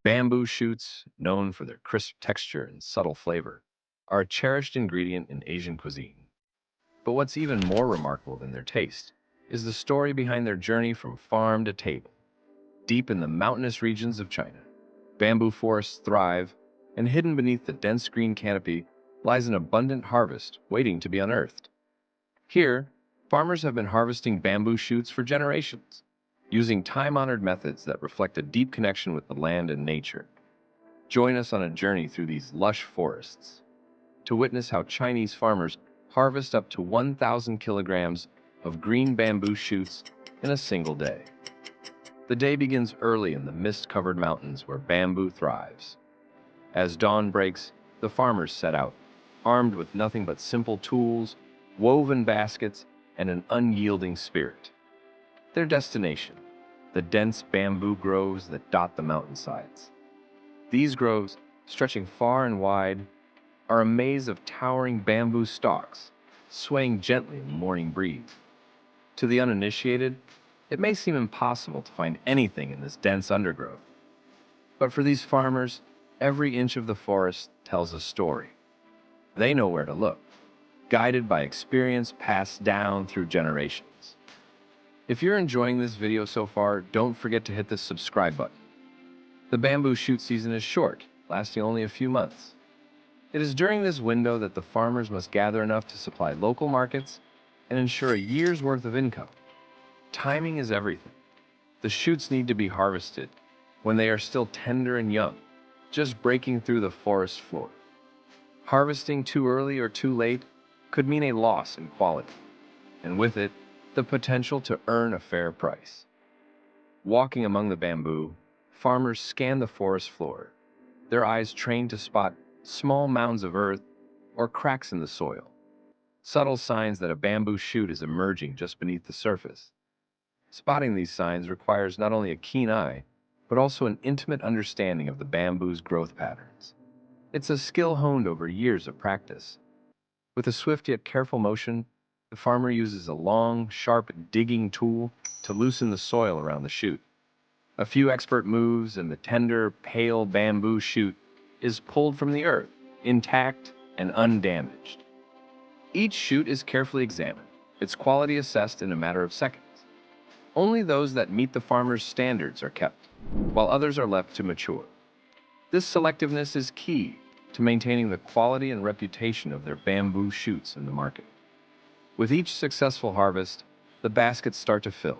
Bamboo shoots, known for their crisp texture and subtle flavor, are a cherished ingredient in Asian cuisine. But what's even more remarkable than their taste is the story behind their journey from farm to table. Deep in the mountainous regions of China, bamboo forests thrive, and hidden beneath the dense green canopy lies an abundant harvest waiting to be unearthed. Here, farmers have been harvesting bamboo shoots for generations, using time-honored methods that reflect a deep connection with the land and nature. Join us on a journey through these lush forests to witness how Chinese farmers harvest up to 1,000 kilograms of green bamboo shoots in a single day. The day begins early in the mist-covered mountains where bamboo thrives. As dawn breaks, the farmers set out, armed with nothing but simple tools, woven baskets, and an unyielding spirit. Their destination: the dense bamboo groves that dot the mountainsides. These groves, stretching far and wide, are a maze of towering bamboo stalks, swaying gently in the morning breeze. To the uninitiated, it may seem impossible to find anything in this dense undergrowth. But for these farmers, every inch of the forest tells a story. They know where to look, guided by experience passed down through generations. If you're enjoying this video so far, don't forget to hit the subscribe button. The bamboo shoot season is short, lasting only a few months. It is during this window that the farmers must gather enough to supply local markets and ensure a year's worth of income. Timing is everything. The shoots need to be harvested when they are still tender and young, just breaking through the forest floor. Harvesting too early or too late could mean a loss in quality, and with it, the potential to earn a fair price. Walking among the bamboo, farmers scan the forest floor, their eyes trained to spot small mounds of earth or cracks in the soil, subtle signs that a bamboo shoot is emerging just beneath the surface. Spotting these signs requires not only a keen eye, but also an intimate understanding of the bamboo's growth patterns. It's a skill honed over years of practice. With a swift yet careful motion, the farmer uses a long, sharp digging tool to loosen the soil around the shoot. A few expert moves and the tender, pale bamboo shoot is pulled from the earth, intact and undamaged. Each shoot is carefully examined, its quality assessed in a matter of seconds. Only those that meet the farmer's standards are kept, while others are left to mature. This selectiveness is key to maintaining the quality and reputation of their bamboo shoots in the market. With each successful harvest, the baskets start to fill,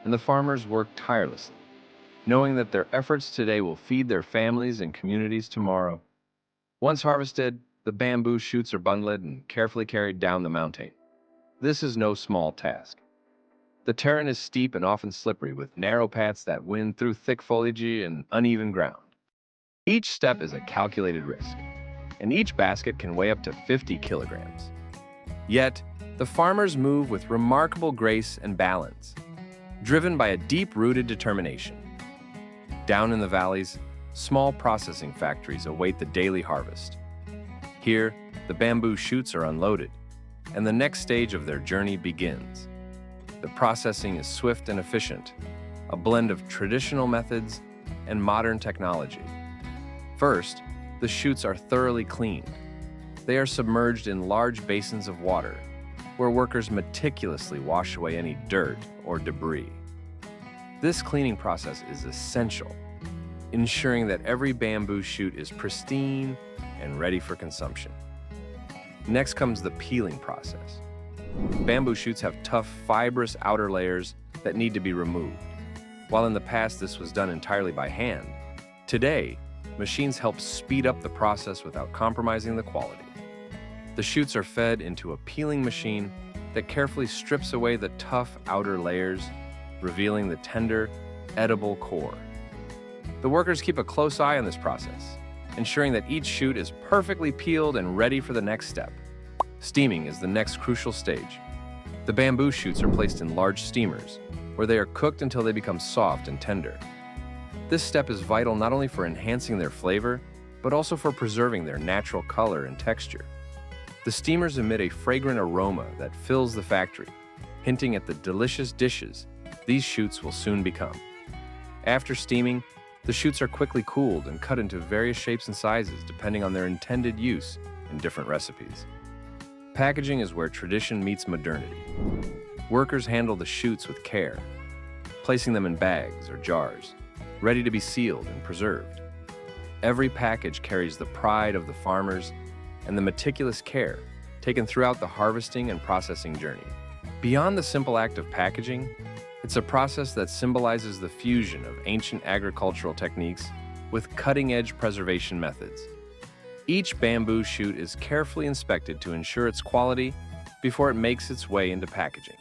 and the farmers work tirelessly, knowing that their efforts today will feed their families and communities tomorrow. Once harvested, the bamboo shoots are bundled and carefully carried down the mountain. This is no small task. The terrain is steep and often slippery, with narrow paths that wind through thick foliage and uneven ground. Each step is a calculated risk, and each basket can weigh up to 50 kilograms. Yet, the farmers move with remarkable grace and balance, driven by a deep-rooted determination. Down in the valleys, small processing factories await the daily harvest. Here, the bamboo shoots are unloaded, and the next stage of their journey begins. The processing is swift and efficient, a blend of traditional methods and modern technology. First, the shoots are thoroughly cleaned. They are submerged in large basins of water, where workers meticulously wash away any dirt or debris. This cleaning process is essential, ensuring that every bamboo shoot is pristine and ready for consumption. Next comes the peeling process. Bamboo shoots have tough, fibrous outer layers that need to be removed. While in the past this was done entirely by hand, today, machines help speed up the process without compromising the quality. The shoots are fed into a peeling machine that carefully strips away the tough outer layers, revealing the tender, edible core. The workers keep a close eye on this process, ensuring that each shoot is perfectly peeled and ready for the next step. Steaming is the next crucial stage. The bamboo shoots are placed in large steamers, where they are cooked until they become soft and tender. This step is vital not only for enhancing their flavor, but also for preserving their natural color and texture. The steamers emit a fragrant aroma that fills the factory, hinting at the delicious dishes these shoots will soon become. After steaming, The shoots are quickly cooled and cut into various shapes and sizes depending on their intended use in different recipes. Packaging is where tradition meets modernity. Workers handle the shoots with care, placing them in bags or jars, ready to be sealed and preserved. Every package carries the pride of the farmers and the meticulous care taken throughout the harvesting and processing journey. Beyond the simple act of packaging, it's a process that symbolizes the fusion of ancient agricultural techniques with cutting-edge preservation methods. Each bamboo shoot is carefully inspected to ensure its quality before it makes its way into packaging.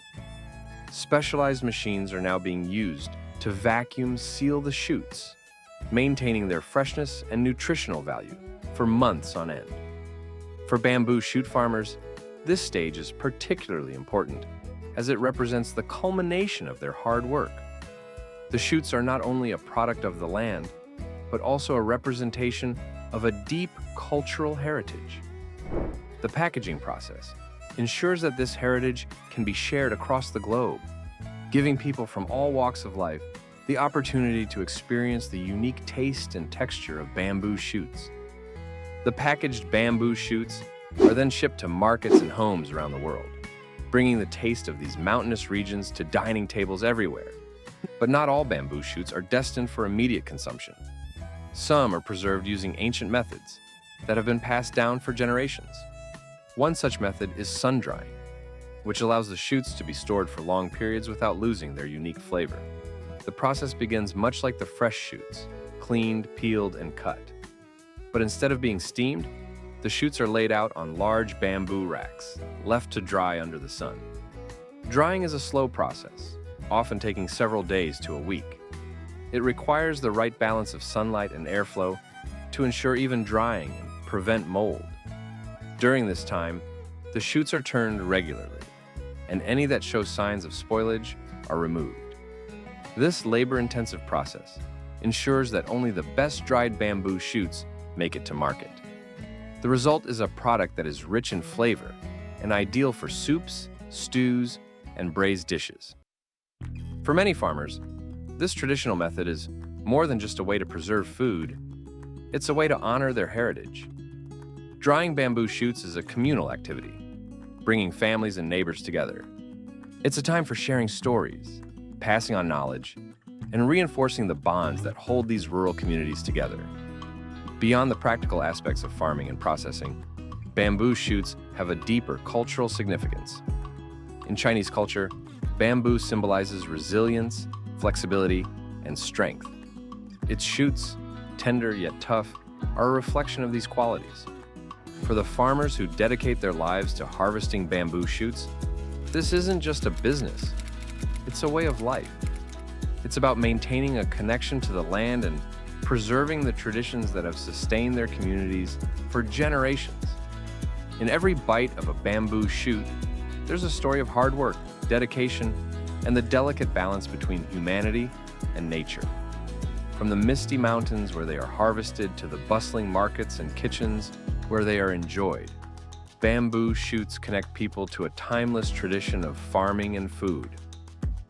Specialized machines are now being used to vacuum seal the shoots, maintaining their freshness and nutritional value for months on end. For bamboo shoot farmers, this stage is particularly important as it represents the culmination of their hard work. The shoots are not only a product of the land, but also a representation of a deep cultural heritage. The packaging process ensures that this heritage can be shared across the globe, giving people from all walks of life the opportunity to experience the unique taste and texture of bamboo shoots. The packaged bamboo shoots are then shipped to markets and homes around the world, bringing the taste of these mountainous regions to dining tables everywhere. But not all bamboo shoots are destined for immediate consumption. Some are preserved using ancient methods that have been passed down for generations. One such method is sun drying, which allows the shoots to be stored for long periods without losing their unique flavor. The process begins much like the fresh shoots, cleaned, peeled, and cut. But instead of being steamed, the shoots are laid out on large bamboo racks, left to dry under the sun. Drying is a slow process, often taking several days to a week. It requires the right balance of sunlight and airflow to ensure even drying and prevent mold. During this time, the shoots are turned regularly, and any that show signs of spoilage are removed. This labor-intensive process ensures that only the best dried bamboo shoots make it to market. The result is a product that is rich in flavor and ideal for soups, stews, and braised dishes. For many farmers, this traditional method is more than just a way to preserve food, it's a way to honor their heritage. Drying bamboo shoots is a communal activity, bringing families and neighbors together. It's a time for sharing stories, passing on knowledge, and reinforcing the bonds that hold these rural communities together. Beyond the practical aspects of farming and processing, bamboo shoots have a deeper cultural significance. In Chinese culture, bamboo symbolizes resilience, flexibility, and strength. Its shoots, tender yet tough, are a reflection of these qualities. For the farmers who dedicate their lives to harvesting bamboo shoots, this isn't just a business, it's a way of life. It's about maintaining a connection to the land and preserving the traditions that have sustained their communities for generations. In every bite of a bamboo shoot, there's a story of hard work, dedication, and the delicate balance between humanity and nature. From the misty mountains where they are harvested to the bustling markets and kitchens where they are enjoyed, bamboo shoots connect people to a timeless tradition of farming and food.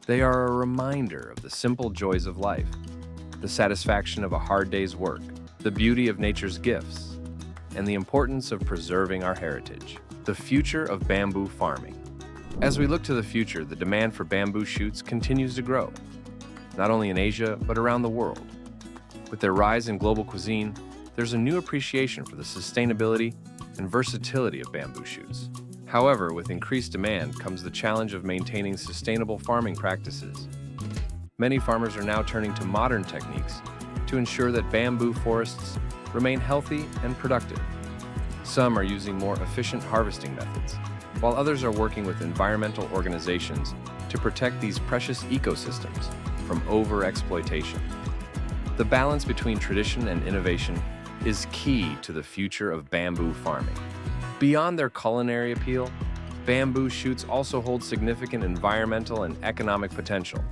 They are a reminder of the simple joys of life, the satisfaction of a hard day's work, the beauty of nature's gifts, and the importance of preserving our heritage. The future of bamboo farming. As we look to the future, the demand for bamboo shoots continues to grow, not only in Asia, but around the world. With their rise in global cuisine, there's a new appreciation for the sustainability and versatility of bamboo shoots. However, with increased demand comes the challenge of maintaining sustainable farming practices. Many farmers are now turning to modern techniques to ensure that bamboo forests remain healthy and productive. Some are using more efficient harvesting methods, while others are working with environmental organizations to protect these precious ecosystems from over-exploitation. The balance between tradition and innovation is key to the future of bamboo farming. Beyond their culinary appeal, bamboo shoots also hold significant environmental and economic potential.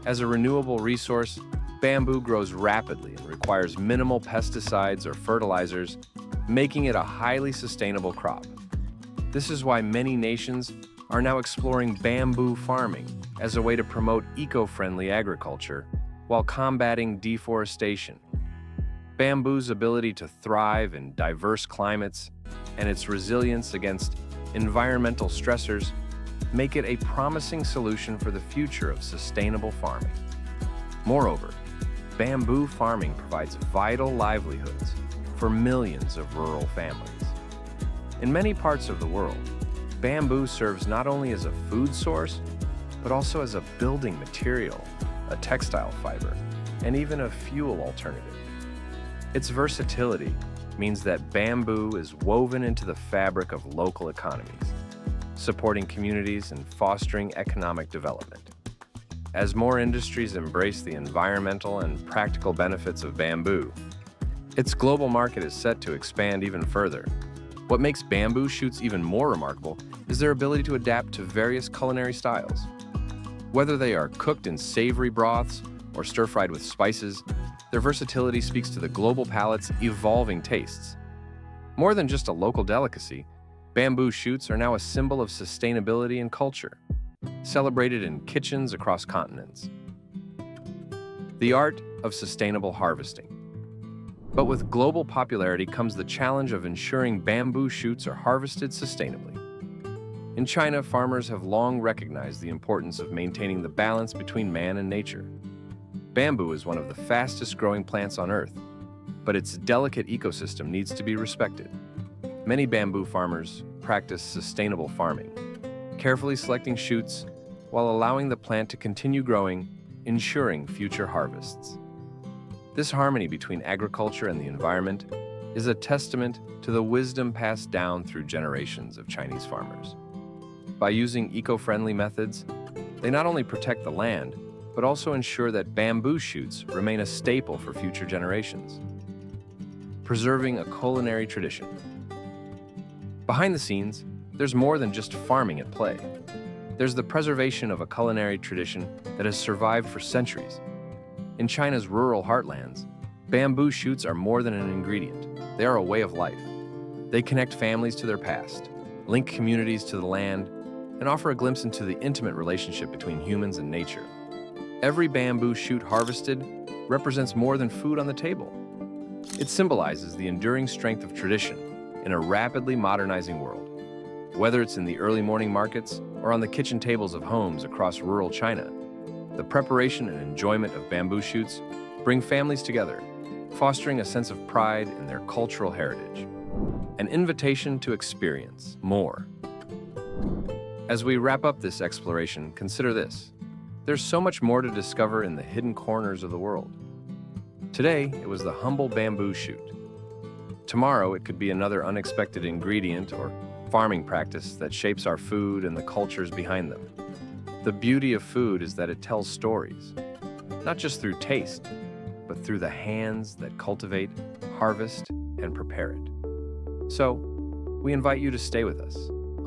As a renewable resource, bamboo grows rapidly and requires minimal pesticides or fertilizers, making it a highly sustainable crop. This is why many nations are now exploring bamboo farming as a way to promote eco-friendly agriculture while combating deforestation. Bamboo's ability to thrive in diverse climates and its resilience against environmental stressors make it a promising solution for the future of sustainable farming. Moreover, bamboo farming provides vital livelihoods for millions of rural families. In many parts of the world, bamboo serves not only as a food source, but also as a building material, a textile fiber, and even a fuel alternative. Its versatility means that bamboo is woven into the fabric of local economies, supporting communities and fostering economic development. As more industries embrace the environmental and practical benefits of bamboo, its global market is set to expand even further. What makes bamboo shoots even more remarkable is their ability to adapt to various culinary styles. Whether they are cooked in savory broths or stir-fried with spices, their versatility speaks to the global palate's evolving tastes. More than just a local delicacy, bamboo shoots are now a symbol of sustainability and culture, celebrated in kitchens across continents. The art of sustainable harvesting. But with global popularity comes the challenge of ensuring bamboo shoots are harvested sustainably. In China, farmers have long recognized the importance of maintaining the balance between man and nature. Bamboo is one of the fastest-growing plants on Earth, but its delicate ecosystem needs to be respected. Many bamboo farmers practice sustainable farming, carefully selecting shoots while allowing the plant to continue growing, ensuring future harvests. This harmony between agriculture and the environment is a testament to the wisdom passed down through generations of Chinese farmers. By using eco-friendly methods, they not only protect the land, but also ensure that bamboo shoots remain a staple for future generations. Preserving a culinary tradition. Behind the scenes, there's more than just farming at play. There's the preservation of a culinary tradition that has survived for centuries. In China's rural heartlands, bamboo shoots are more than an ingredient. They are a way of life. They connect families to their past, link communities to the land, and offer a glimpse into the intimate relationship between humans and nature. Every bamboo shoot harvested represents more than food on the table. It symbolizes the enduring strength of tradition in a rapidly modernizing world. Whether it's in the early morning markets or on the kitchen tables of homes across rural China, the preparation and enjoyment of bamboo shoots bring families together, fostering a sense of pride in their cultural heritage. An invitation to experience more. As we wrap up this exploration, consider this. There's so much more to discover in the hidden corners of the world. Today, it was the humble bamboo shoot. Tomorrow, it could be another unexpected ingredient or farming practice that shapes our food and the cultures behind them. The beauty of food is that it tells stories, not just through taste, but through the hands that cultivate, harvest, and prepare it. So, we invite you to stay with us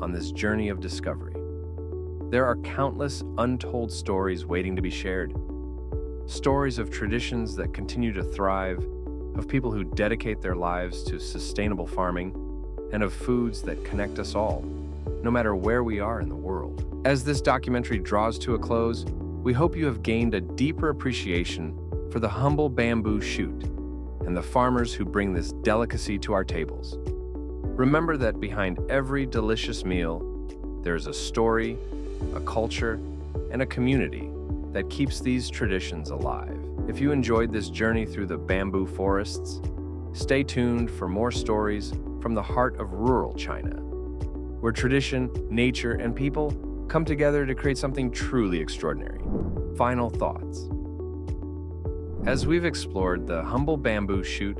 on this journey of discovery. There are countless untold stories waiting to be shared. Stories of traditions that continue to thrive, of people who dedicate their lives to sustainable farming, and of foods that connect us all, no matter where we are in the world. As this documentary draws to a close, we hope you have gained a deeper appreciation for the humble bamboo shoot and the farmers who bring this delicacy to our tables. Remember that behind every delicious meal, there is a story, a culture, and a community that keeps these traditions alive. If you enjoyed this journey through the bamboo forests, stay tuned for more stories from the heart of rural China, where tradition, nature, and people come together to create something truly extraordinary. Final thoughts. As we've explored, the humble bamboo shoot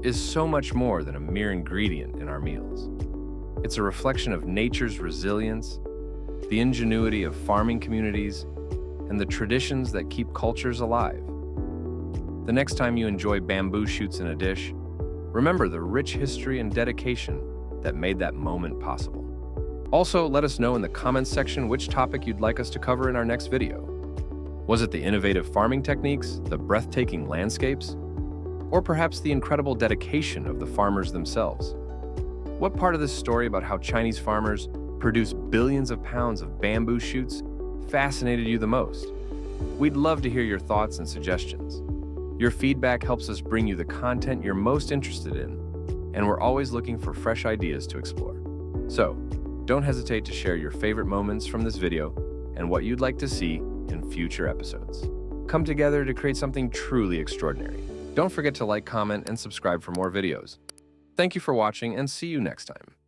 is so much more than a mere ingredient in our meals. It's a reflection of nature's resilience, the ingenuity of farming communities, and the traditions that keep cultures alive. The next time you enjoy bamboo shoots in a dish, remember the rich history and dedication that made that moment possible. Also, let us know in the comments section which topic you'd like us to cover in our next video. Was it the innovative farming techniques, the breathtaking landscapes, or perhaps the incredible dedication of the farmers themselves? What part of this story about how Chinese farmers produce billions of pounds of bamboo shoots fascinated you the most? We'd love to hear your thoughts and suggestions. Your feedback helps us bring you the content you're most interested in, and we're always looking for fresh ideas to explore. So, don't hesitate to share your favorite moments from this video and what you'd like to see in future episodes. Come together to create something truly extraordinary. Don't forget to like, comment, and subscribe for more videos. Thank you for watching, and see you next time.